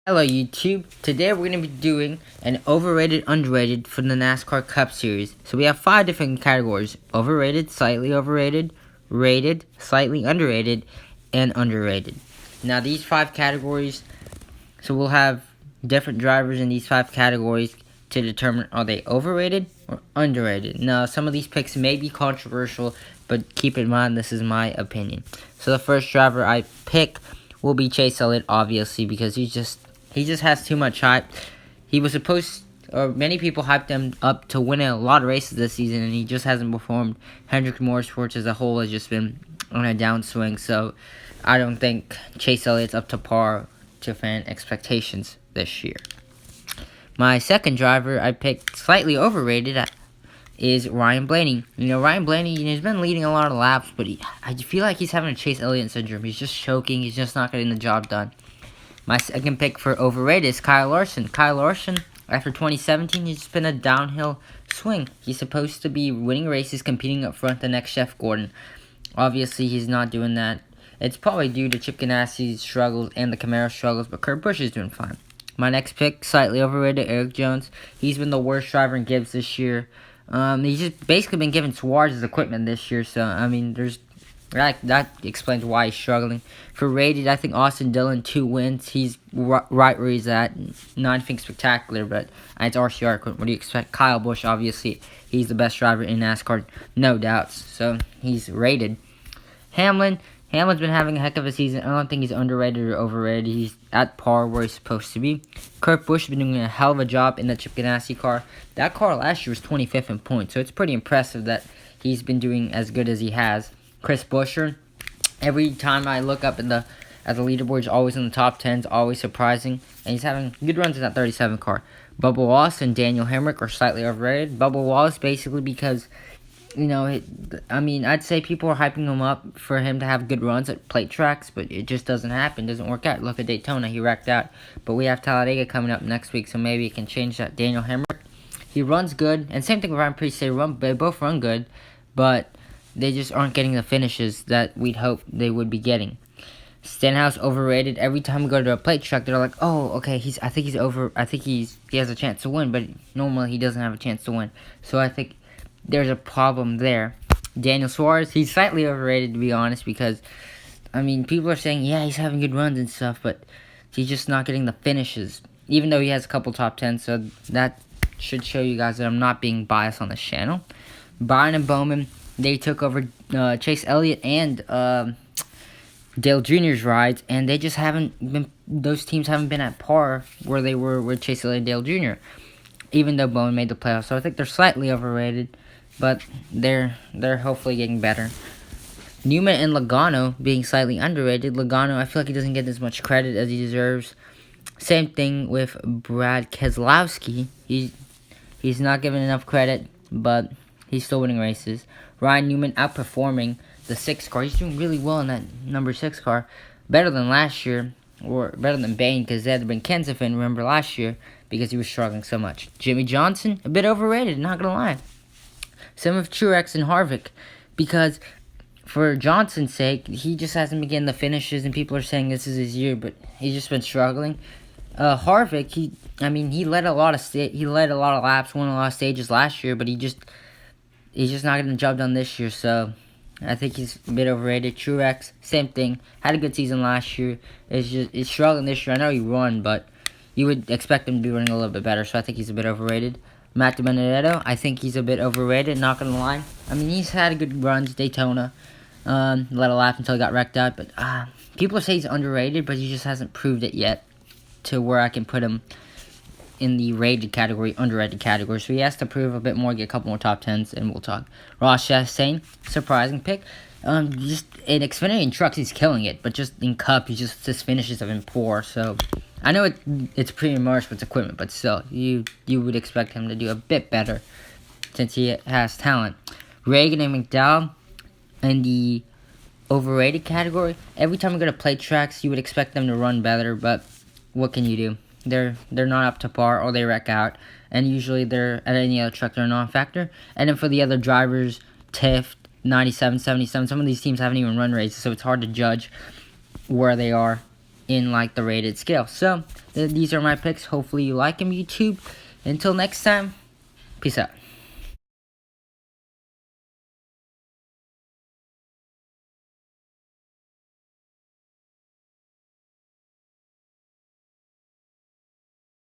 Hello YouTube, today we're going to be doing an overrated, underrated for the NASCAR Cup Series. So we have 5 different categories: overrated, slightly overrated, rated, slightly underrated, and underrated. Now these 5 categories, so we'll have different drivers in these 5 categories to determine are they overrated or underrated. Now some of these picks may be controversial, but keep in mind this is my opinion. So the first driver I pick will be Chase Elliott, obviously, because he just has too much hype. He was supposed, or many people hyped him up to win a lot of races this season, and he just hasn't performed. Hendrick Motorsports as a whole has just been on a downswing, so I don't think Chase Elliott's up to par to fan expectations this year. My second driver I picked, slightly overrated, is Ryan Blaney. Ryan Blaney, he's been leading a lot of laps, but I feel like he's having a Chase Elliott syndrome. He's just choking. He's just not getting the job done. My second pick for overrated is Kyle Larson. Kyle Larson, after 2017, he's just been a downhill swing. He's supposed to be winning races, competing up front the next Jeff Gordon. Obviously, he's not doing that. It's probably due to Chip Ganassi's struggles and the Camaro struggles, but Kurt Busch is doing fine. My next pick, slightly overrated, Eric Jones. He's been the worst driver in Gibbs this year. He's just basically been given Suarez's equipment this year, so, that explains why he's struggling. For rated, I think Austin Dillon, 2 wins. He's right where he's at. Not anything spectacular, but it's RCR equipment. What do you expect? Kyle Busch, obviously, he's the best driver in NASCAR, no doubts. So, he's rated. Hamlin's been having a heck of a season. I don't think he's underrated or overrated. He's at par where he's supposed to be. Kurt Busch has been doing a hell of a job in the Chip Ganassi car. That car last year was 25th in points, so it's pretty impressive that he's been doing as good as he has. Chris Buescher, every time I look up at the leaderboard, he's always in the top 10s, always surprising, and he's having good runs in that 37 car. Bubba Wallace and Daniel Hemrick are slightly overrated. Bubba Wallace basically because, I'd say people are hyping him up for him to have good runs at plate tracks, but it just doesn't happen, doesn't work out. Look at Daytona, he wrecked out, but we have Talladega coming up next week, so maybe it can change that. Daniel Hemrick, he runs good, and same thing with Ryan Preece, they both run good, but they just aren't getting the finishes that we'd hope they would be getting. Stenhouse, overrated. Every time we go to a plate track, they're like, "Oh, okay, he has a chance to win," but normally he doesn't have a chance to win. So I think there's a problem there. Daniel Suarez, he's slightly overrated, to be honest, because people are saying, yeah, he's having good runs and stuff, but he's just not getting the finishes, even though he has a couple top 10s, so that should show you guys that I'm not being biased on this channel. Byron and Bowman, they took over Chase Elliott and Dale Jr.'s rides, and they just those teams haven't been at par where they were with Chase Elliott and Dale Jr., even though Bowman made the playoffs. So I think they're slightly overrated, but they're hopefully getting better. Newman and Logano being slightly underrated. Logano, I feel like he doesn't get as much credit as he deserves. Same thing with Brad Keselowski. He's not given enough credit, but he's still winning races. Ryan Newman outperforming the 6 car. He's doing really well in that number 6 car. Better than last year, or better than Bane, because they had to bring Kensington, remember, last year, because he was struggling so much. Jimmy Johnson, a bit overrated, not going to lie. Same with Truex and Harvick, because for Johnson's sake, he just hasn't been getting the finishes, and people are saying this is his year, but he's just been struggling. Harvick, he led a lot of laps, won a lot of stages last year, but he's just not getting the job done this year, so I think he's a bit overrated. Truex, same thing, had a good season last year. He's struggling this year. I know he won, but you would expect him to be running a little bit better, so I think he's a bit overrated. Matt DiBenedetto, I think he's a bit overrated, not going to lie. He's had good runs, Daytona, let a lap until he got wrecked out, but people say he's underrated, but he just hasn't proved it yet to where I can put him in the rated category, underrated category. So he has to prove a bit more, get a couple more top 10s, and we'll talk. Ross Chastain, surprising pick. Just in Xfinity and trucks, he's killing it, but just in Cup, his finishes have been poor. So I know it's premium motorsports equipment, but still, you would expect him to do a bit better since he has talent. Reagan and McDowell in the overrated category. Every time we go to plate tracks, you would expect them to run better, but what can you do? They're not up to par, or they wreck out, and usually they're at any other track, they're a non-factor. And then for the other drivers, Tiff, 97, 77, some of these teams haven't even run races, so it's hard to judge where they are. in like the rated scale. So these are my picks. Hopefully you like them, YouTube. Until next time, peace out.